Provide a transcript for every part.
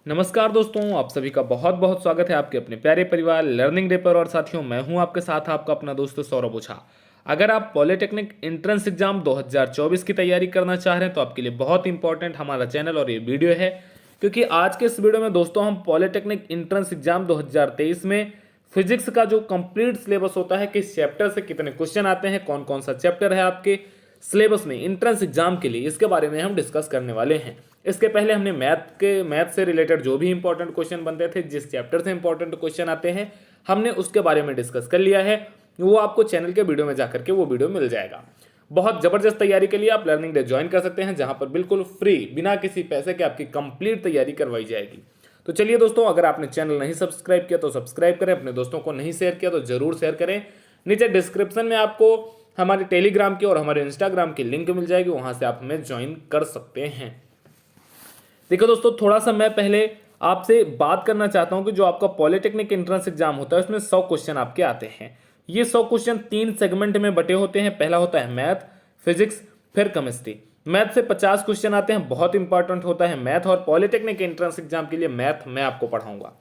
नमस्कार दोस्तों, आप सभी का बहुत बहुत स्वागत है आपके अपने प्यारे परिवार लर्निंग डे पर। और साथियों, मैं हूं आपके साथ आपका अपना दोस्त सौरभ ओझा। अगर आप पॉलिटेक्निक एंट्रेंस एग्जाम 2024 की तैयारी करना चाह रहे हैं तो आपके लिए बहुत इंपॉर्टेंट हमारा चैनल और ये वीडियो है, क्योंकि आज के इस वीडियो में दोस्तों हम पॉलिटेक्निक एंट्रेंस एग्जाम 2023 में फिजिक्स का जो कंप्लीट सिलेबस होता है, किस चैप्टर से कितने क्वेश्चन आते हैं, कौन कौन सा चैप्टर है आपके सिलेबस में एंट्रेंस एग्जाम के लिए, इसके बारे में हम डिस्कस करने वाले हैं। इसके पहले हमने मैथ से रिलेटेड जो भी इंपॉर्टेंट क्वेश्चन बनते थे, जिस चैप्टर से इंपॉर्टेंट क्वेश्चन आते हैं, हमने उसके बारे में डिस्कस कर लिया है। वो आपको चैनल के वीडियो में जाकर के वो वीडियो मिल जाएगा। बहुत जबरदस्त तैयारी के लिए आप लर्निंग डे ज्वाइन कर सकते हैं, जहां पर बिल्कुल फ्री बिना किसी पैसे के आपकी कंप्लीट तैयारी करवाई जाएगी। तो चलिए दोस्तों, अगर आपने चैनल नहीं सब्सक्राइब किया तो सब्सक्राइब करें, अपने दोस्तों को नहीं शेयर किया तो जरूर शेयर करें। नीचे डिस्क्रिप्शन में आपको हमारे टेलीग्राम की और हमारे इंस्टाग्राम की लिंक मिल जाएगी, वहां से आप हमें ज्वाइन कर सकते हैं। देखो दोस्तों, थोड़ा सा मैं पहले आपसे बात करना चाहता हूं कि जो आपका पॉलिटेक्निक एंट्रेंस एग्जाम होता है उसमें 100 क्वेश्चन आपके आते हैं। ये 100 क्वेश्चन 3 सेगमेंट में बटे होते हैं। पहला होता है मैथ, फिजिक्स, फिर केमिस्ट्री। मैथ से 50 क्वेश्चन आते हैं, बहुत इंपॉर्टेंट होता है मैथ, और पॉलिटेक्निक एंट्रेंस एग्जाम के लिए मैथ मैं आपको पढ़ाऊंगा।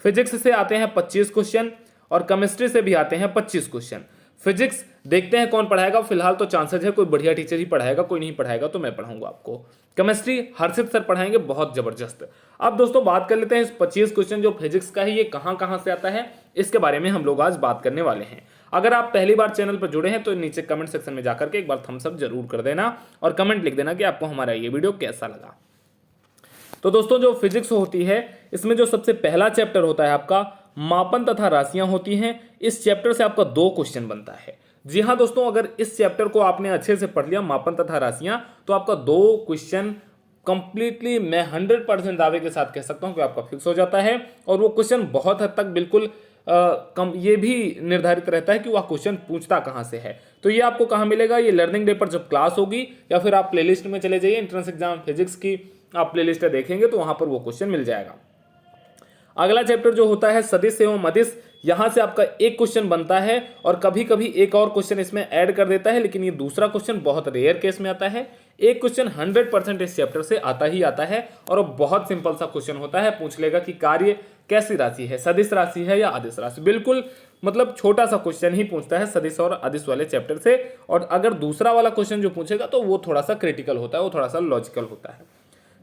फिजिक्स से आते हैं 25 क्वेश्चन और केमिस्ट्री से भी आते हैं 25 क्वेश्चन। फिजिक्स देखते हैं कौन पढ़ाएगा, फिलहाल तो चांसेस है कोई बढ़िया टीचर ही पढ़ाएगा, कोई नहीं पढ़ाएगा तो मैं पढ़ाऊंगा आपको। केमिस्ट्री हर्षित सर पढ़ाएंगे, बहुत जबरदस्त। अब दोस्तों बात कर लेते हैं इस 25 क्वेश्चन जो फिजिक्स का है, ये कहां कहां से आता है, इसके बारे में हम लोग आज बात करने वाले हैं। अगर आप पहली बार चैनल पर जुड़े हैं तो नीचे कमेंट सेक्शन में जाकर के एक बार थम्स अप जरूर कर देना और कमेंट लिख देना कि आपको हमारा ये वीडियो कैसा लगा। तो दोस्तों, जो फिजिक्स होती है इसमें जो सबसे पहला चैप्टर होता है आपका मापन तथा राशियां होती हैं। इस चैप्टर से आपका 2 क्वेश्चन बनता है। जी हाँ दोस्तों, अगर इस चैप्टर को आपने अच्छे से पढ़ लिया, मापन तथा राशियां, तो आपका 2 क्वेश्चन कंप्लीटली मैं 100% दावे के साथ कह सकता हूं कि आपका फिक्स हो जाता है। और वो क्वेश्चन बहुत हद तक बिल्कुल कम ये भी निर्धारित रहता है कि वह क्वेश्चन पूछता कहां से है। तो ये आपको कहां मिलेगा, ये लर्निंग डे पर जब क्लास होगी, या फिर आप प्लेलिस्ट में चले जाइए, एंट्रेंस एग्जाम फिजिक्स की आप प्लेलिस्ट देखेंगे तो वहां पर वो क्वेश्चन मिल जाएगा। अगला चैप्टर जो होता है सदिश एवं अदिश, यहां से आपका एक क्वेश्चन बनता है और कभी कभी एक और क्वेश्चन इसमें ऐड कर देता है, लेकिन ये दूसरा क्वेश्चन बहुत रेयर केस में आता है। एक क्वेश्चन 100% इस चैप्टर से आता ही आता है, और वो बहुत सिंपल सा क्वेश्चन होता है। पूछ लेगा कि कार्य कैसी राशि है, सदिश राशि है या अदिश राशि। बिल्कुल मतलब छोटा सा क्वेश्चन ही पूछता है सदिश और अदिश वाले चैप्टर से। और अगर दूसरा वाला क्वेश्चन जो पूछेगा तो वो थोड़ा सा क्रिटिकल होता है, वो थोड़ा सा लॉजिकल होता है।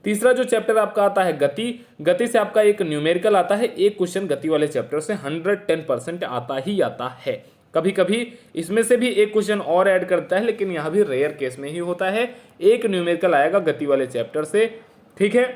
तीसरा जो चैप्टर आपका आता है गति, गति से आपका एक न्यूमेरिकल आता है। एक क्वेश्चन गति वाले चैप्टर से 110% आता ही आता है। कभी कभी इसमें से भी एक क्वेश्चन और ऐड करता है, लेकिन यहां भी रेयर केस में ही होता है। एक न्यूमेरिकल आएगा गति वाले चैप्टर से, ठीक है,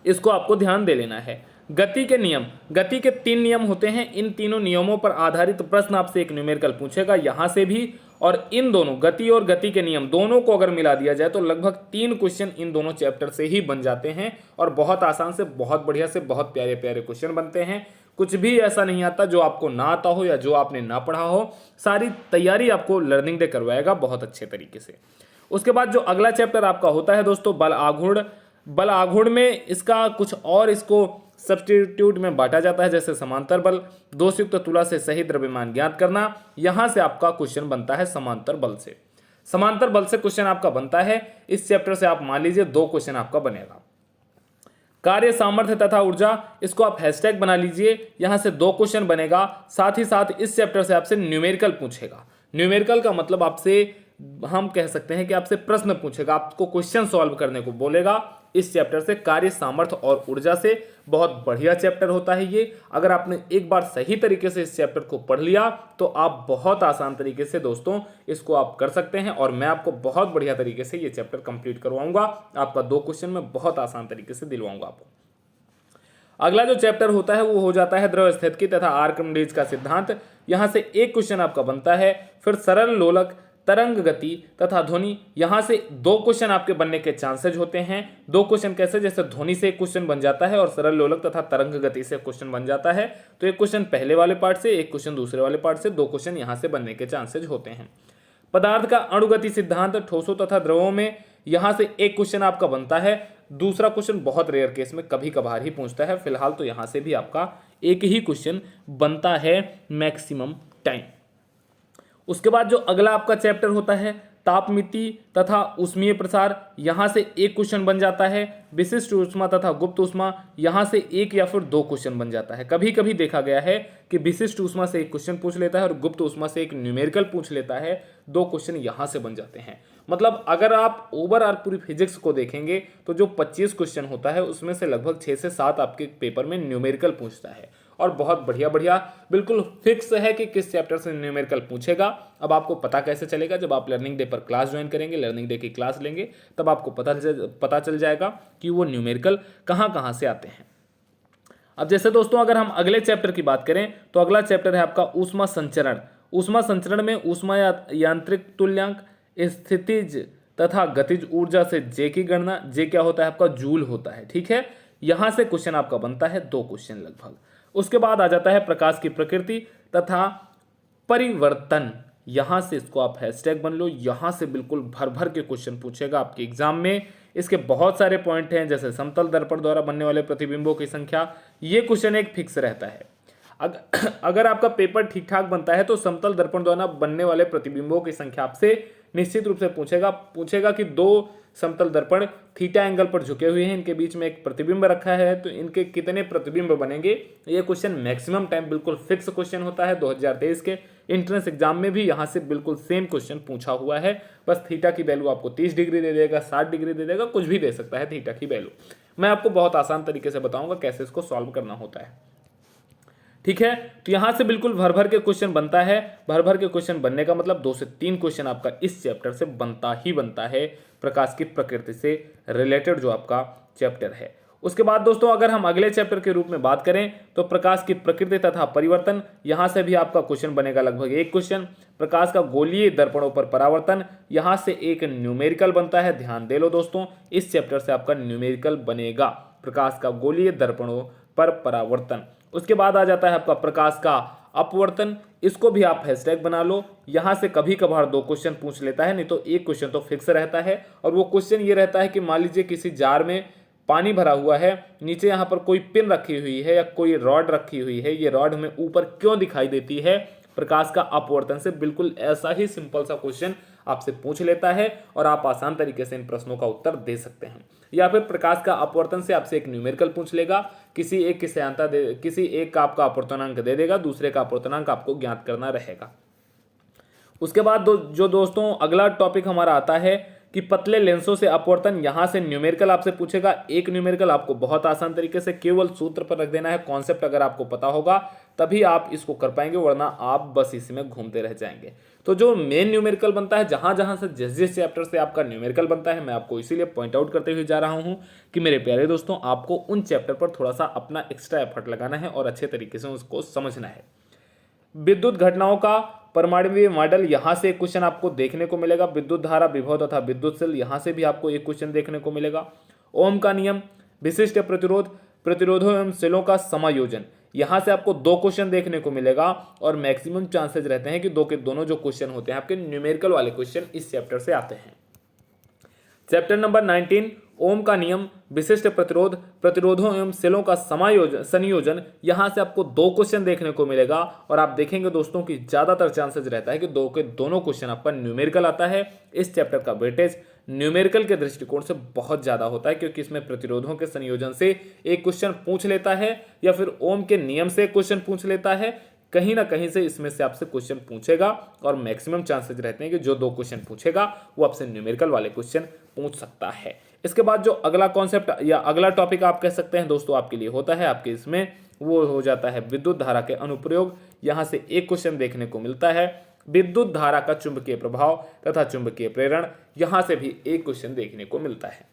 इसको आपको ध्यान दे लेना है। गति के नियम, गति के 3 नियम होते हैं। इन तीनों नियमों पर आधारित प्रश्न आपसे एक न्यूमेरिकल पूछेगा यहां से भी, और इन दोनों गति और गति के नियम दोनों को अगर मिला दिया जाए तो लगभग 3 क्वेश्चन इन दोनों चैप्टर से ही बन जाते हैं। और बहुत आसान से, बहुत बढ़िया से, बहुत प्यारे प्यारे क्वेश्चन बनते हैं। कुछ भी ऐसा नहीं आता जो आपको ना आता हो या जो आपने ना पढ़ा हो। सारी तैयारी आपको लर्निंग डे करवाएगा बहुत अच्छे तरीके से। उसके बाद जो अगला चैप्टर आपका होता है दोस्तों बल आघूर्ण। बल आघूर्ण में इसका कुछ और इसको सब्स्टिट्यूट में बांटा जाता है, जैसे समांतर बल, दोषयुक्त तुला से सही द्रव्यमान ज्ञात करना। यहां से आपका क्वेश्चन बनता है समांतर बल से। समांतर बल से क्वेश्चन आपका बनता है इस चैप्टर से, आप मान लीजिए 2 क्वेश्चन आपका बनेगा। कार्य सामर्थ्य तथा ऊर्जा, इसको आप हैशटैग बना लीजिए, यहां से 2 क्वेश्चन बनेगा। साथ ही साथ इस चैप्टर से आपसे न्यूमेरिकल पूछेगा। न्यूमेरिकल का मतलब आपसे हम कह सकते हैं कि आपसे प्रश्न पूछेगा, आपको क्वेश्चन सॉल्व करने को बोलेगा इस चैप्टर से, कार्य सामर्थ्य और ऊर्जा से। बहुत बढ़िया चैप्टर होता है ये। अगर आपने एक बार सही तरीके से इस चैप्टर को पढ़ लिया तो आप बहुत आसान तरीके से दोस्तों इसको आप कर सकते हैं, और मैं आपको बहुत बढ़िया तरीके से ये चैप्टर कंप्लीट करवाऊंगा। आपका 2 क्वेश्चन में बहुत आसान तरीके से दिलवाऊंगा आपको। अगला जो चैप्टर होता है वो हो जाता है द्रव स्थितिकी तथा आर्किमिडीज का सिद्धांत। यहां से एक क्वेश्चन आपका बनता है। फिर सरल लोलक, तरंग गति तथा ध्वनि, यहां से 2 क्वेश्चन आपके बनने के चांसेज होते हैं। 2 क्वेश्चन कैसे, जैसे ध्वनि से एक क्वेश्चन बन जाता है और सरल लोलक तथा तरंग गति से क्वेश्चन बन जाता है। तो एक क्वेश्चन पहले वाले पार्ट से, एक क्वेश्चन दूसरे वाले पार्ट से, 2 क्वेश्चन यहां से बनने के चांसेज होते हैं। पदार्थ का अणुगति सिद्धांत, ठोसों तथा द्रवों में, यहां से एक क्वेश्चन आपका बनता है। दूसरा क्वेश्चन बहुत रेयर केस में कभी कभार ही पूछता है। फिलहाल तो यहां से भी आपका एक ही क्वेश्चन बनता है मैक्सिमम टाइम। उसके बाद जो अगला आपका चैप्टर होता है तापमिति तथा ऊष्मीय प्रसार, यहाँ से एक क्वेश्चन बन जाता है। विशिष्ट ऊष्मा तथा गुप्त ऊष्मा, यहाँ से एक या फिर दो क्वेश्चन बन जाता है। कभी कभी देखा गया है कि विशिष्ट ऊष्मा से एक क्वेश्चन पूछ लेता है और गुप्त ऊष्मा से एक न्यूमेरिकल पूछ लेता है, दो क्वेश्चन यहाँ से बन जाते हैं। मतलब अगर आप ओवरऑल पूरी फिजिक्स को देखेंगे तो जो 25 क्वेश्चन होता है उसमें से लगभग 6 से 7 आपके पेपर में न्यूमेरिकल पूछता है, और बहुत बढ़िया बढ़िया बिल्कुल फिक्स है कि किस चैप्टर से न्यूमेरिकल पूछेगा। अब आपको पता कैसे चलेगा? जब आप लर्निंग डे पर क्लास ज्वाइन करेंगे, लर्निंग डे की क्लास लेंगे, तब आपको पता चल जाएगा कि वो न्यूमेरिकल कहाँ कहाँ से आते हैं। अब जैसे दोस्तों अगर हम अगले चैप्टर की बात करें तो अगला चैप्टर है आपका ऊष्मा संचरण। ऊष्मा संचरण में ऊष्मा यांत्रिक तुल्यांक, स्थितिज तथा गतिज ऊर्जा से जे की गणना। जे क्या होता है? आपका जूल होता है। ठीक है, यहां से क्वेश्चन आपका बनता है, दो क्वेश्चन लगभग। उसके बाद आ जाता है प्रकाश की प्रकृति तथा परिवर्तन। यहां से इसको आप हैशटैग बन लो, यहां से बिल्कुल भर भर के क्वेश्चन पूछेगा आपके एग्जाम में। इसके बहुत सारे पॉइंट हैं, जैसे समतल दर्पण द्वारा बनने वाले प्रतिबिंबों की संख्या, ये क्वेश्चन एक फिक्स रहता है। अगर आपका पेपर ठीक ठाक बनता है तो समतल दर्पण द्वारा बनने वाले प्रतिबिंबों की संख्या आपसे निश्चित रूप से पूछेगा कि दो समतल दर्पण थीटा एंगल पर झुके हुए हैं, इनके बीच में एक प्रतिबिंब रखा है, तो इनके कितने प्रतिबिंब बनेंगे। ये क्वेश्चन मैक्सिमम टाइम बिल्कुल फिक्स क्वेश्चन होता है। 2023 के एंट्रेंस एग्जाम में भी यहाँ से बिल्कुल सेम क्वेश्चन पूछा हुआ है। बस थीटा की वैल्यू आपको 30 डिग्री दे देगा, 60 डिग्री दे देगा, कुछ भी दे सकता है थीटा की वैल्यू। मैं आपको बहुत आसान तरीके से बताऊंगा कैसे इसको सॉल्व करना होता है। ठीक है, तो यहां से बिल्कुल भर भर के क्वेश्चन बनता है। भर भर के क्वेश्चन बनने का मतलब 2 से 3 क्वेश्चन आपका इस चैप्टर से बनता ही बनता है, प्रकाश की प्रकृति से रिलेटेड जो आपका चैप्टर है। उसके बाद दोस्तों अगर हम अगले चैप्टर के रूप में बात करें तो प्रकाश की प्रकृति तथा परिवर्तन, यहां से भी आपका क्वेश्चन बनेगा लगभग एक क्वेश्चन। प्रकाश का गोलीय दर्पणों पर परावर्तन, यहां से एक न्यूमेरिकल बनता है। ध्यान दे लो दोस्तों, इस चैप्टर से आपका न्यूमेरिकल बनेगा, प्रकाश का गोलीय दर्पणों पर परावर्तन। उसके बाद आ जाता है आपका प्रकाश का अपवर्तन, इसको भी आप हैशटैग बना लो। यहां से कभी कभार दो क्वेश्चन पूछ लेता है, नहीं तो एक क्वेश्चन तो फिक्स रहता है। और वो क्वेश्चन ये रहता है कि मान लीजिए किसी जार में पानी भरा हुआ है, नीचे यहाँ पर कोई पिन रखी हुई है या कोई रॉड रखी हुई है, ये रॉड हमें ऊपर क्यों दिखाई देती है? प्रकाश का अपवर्तन से। बिल्कुल ऐसा ही सिंपल सा क्वेश्चन आपसे पूछ लेता है और आप आसान तरीके से इन प्रश्नों का उत्तर दे सकते हैं। या फिर प्रकाश का अपवर्तन से आपसे एक न्यूमेरिकल पूछ लेगा, किसी एक का आपका अपवर्तनांक दे देगा, दूसरे का अपवर्तनांक आपको ज्ञात करना रहेगा। उसके बाद जो दोस्तों अगला टॉपिक हमारा आता है कि पतले लेंसों से अपवर्तन, यहां से न्यूमेरिकल आपसे पूछेगा। एक न्यूमेरिकल आपको बहुत आसान तरीके से केवल सूत्र पर रख देना है। कॉन्सेप्ट अगर आपको पता होगा तभी आप इसको कर पाएंगे, वरना आप बस इसी में घूमते रह जाएंगे। तो जो मेन न्यूमेरिकल बनता है, जहां जहां से जिस चैप्टर से आपका न्यूमेरिकल बनता है, मैं आपको इसीलिए पॉइंट आउट करते हुए जा रहा हूं कि मेरे प्यारे दोस्तों आपको उन चैप्टर पर थोड़ा सा अपना एक्स्ट्रा एफर्ट लगाना है और अच्छे तरीके से उसको समझना है। विद्युत घटनाओं का परमाणु मॉडल, यहां से एक क्वेश्चन आपको देखने को मिलेगा। विद्युत धारा, विभव तथा विद्युत शेल, यहां से भी आपको एक क्वेश्चन देखने को मिलेगा। ओम का नियम, विशिष्ट प्रतिरोध, प्रतिरोधों एवं शेलों का समायोजन, यहां से आपको दो क्वेश्चन देखने को मिलेगा और मैक्सिमम चांसेस रहते हैं कि दो के दोनों जो क्वेश्चन होते हैं आपके न्यूमेरिकल वाले क्वेश्चन इस चैप्टर से आते हैं। चैप्टर नंबर 19 ओम का नियम, विशिष्ट प्रतिरोध, प्रतिरोधों एवं सेलों का संयोजन, यहां से आपको दो क्वेश्चन देखने को मिलेगा और आप देखेंगे दोस्तों कि ज्यादातर चांसेस रहता है कि दो के दोनों क्वेश्चन आपका न्यूमेरिकल आता है। इस चैप्टर का वेटेज न्यूमेरिकल के दृष्टिकोण से बहुत ज्यादा होता है, क्योंकि इसमें प्रतिरोधों के संयोजन से एक क्वेश्चन पूछ लेता है या फिर ओम के नियम से एक क्वेश्चन पूछ लेता है। कहीं ना कहीं से इसमें से आपसे क्वेश्चन पूछेगा और मैक्सिमम चांसेस रहते हैं कि जो दो क्वेश्चन पूछेगा वो आपसे न्यूमेरिकल वाले क्वेश्चन पूछ सकता है। इसके बाद जो अगला कॉन्सेप्ट या अगला टॉपिक आप कह सकते हैं दोस्तों आपके लिए होता है आपके इसमें, वो हो जाता है विद्युत धारा के अनुप्रयोग। यहां से एक क्वेश्चन देखने को मिलता है, विद्युत धारा का चुंबकीय प्रभाव तथा चुंबकीय प्रेरण, यहां से भी एक क्वेश्चन देखने को मिलता है।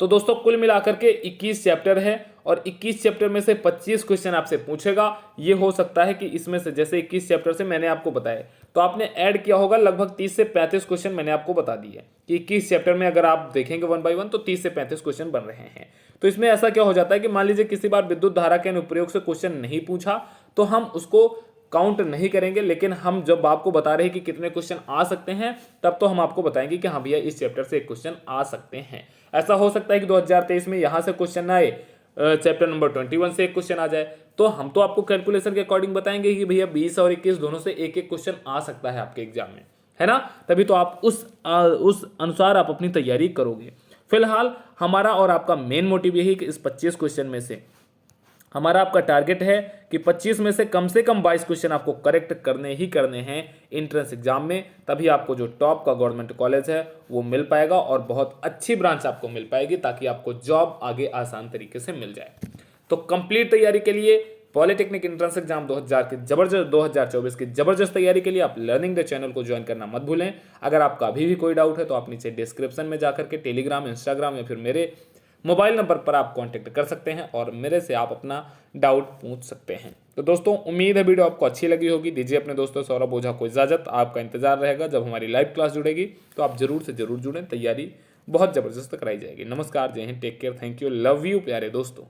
तो दोस्तों कुल मिलाकर के 21 चैप्टर है और 21 चैप्टर में से 25 क्वेश्चन आपसे पूछेगा। ये हो सकता है कि इसमें से जैसे 21 चैप्टर से मैंने आपको बताया तो आपने ऐड किया होगा लगभग 30 से 35 क्वेश्चन मैंने आपको बता दिए कि 21 चैप्टर में अगर आप देखेंगे 1 बाय 1 तो 30 से 35 क्वेश्चन बन रहे हैं। तो इसमें ऐसा क्या हो जाता है कि मान लीजिए किसी बार विद्युत धारा के अनुप्रयोग से क्वेश्चन नहीं पूछा तो हम उसको काउंट नहीं करेंगे, लेकिन हम जब आपको बता रहे हैं कि कितने क्वेश्चन आ सकते हैं तब तो हम आपको बताएंगे कि हाँ भैया इस चैप्टर से एक क्वेश्चन आ सकते हैं। ऐसा हो सकता है कि 2023 में यहां से क्वेश्चन आए, चैप्टर नंबर 21 से एक क्वेश्चन आ जाए, तो हम तो आपको कैलकुलेशन के अकॉर्डिंग बताएंगे कि भैया 20 और 21 दोनों से एक एक क्वेश्चन आ सकता है आपके एग्जाम में। है ना। तभी तो आप उस अनुसार आप अपनी तैयारी करोगे। फिलहाल हमारा और आपका मेन मोटिव यही कि इस 25 क्वेश्चन में से हमारा आपका टारगेट है कि 25 में से कम 22 क्वेश्चन आपको करेक्ट करने ही करने हैं एंट्रेंस एग्जाम में। तभी आपको जो टॉप का गवर्नमेंट कॉलेज है वो मिल पाएगा और बहुत अच्छी ब्रांच आपको मिल पाएगी, ताकि आपको जॉब आगे आसान तरीके से मिल जाए। तो कंप्लीट तैयारी के लिए पॉलिटेक्निक एंट्रेंस एग्जाम 2024 की जबरदस्त तैयारी के लिए आप लर्निंग द चैनल को ज्वाइन करना मत भूलें। अगर आपका अभी भी कोई डाउट है तो आप नीचे डिस्क्रिप्शन में जाकर के टेलीग्राम, इंस्टाग्राम या फिर मेरे मोबाइल नंबर पर आप कांटेक्ट कर सकते हैं और मेरे से आप अपना डाउट पूछ सकते हैं। तो दोस्तों, उम्मीद है वीडियो आपको अच्छी लगी होगी। दीजिए अपने दोस्तों सौरभ ओझा को इजाजत। आपका इंतजार रहेगा जब हमारी लाइव क्लास जुड़ेगी, तो आप जरूर से जरूर जुड़ें। तैयारी बहुत जबरदस्त कराई जाएगी। नमस्कार, जय Hind, take care, thank you, love you प्यारे दोस्तों।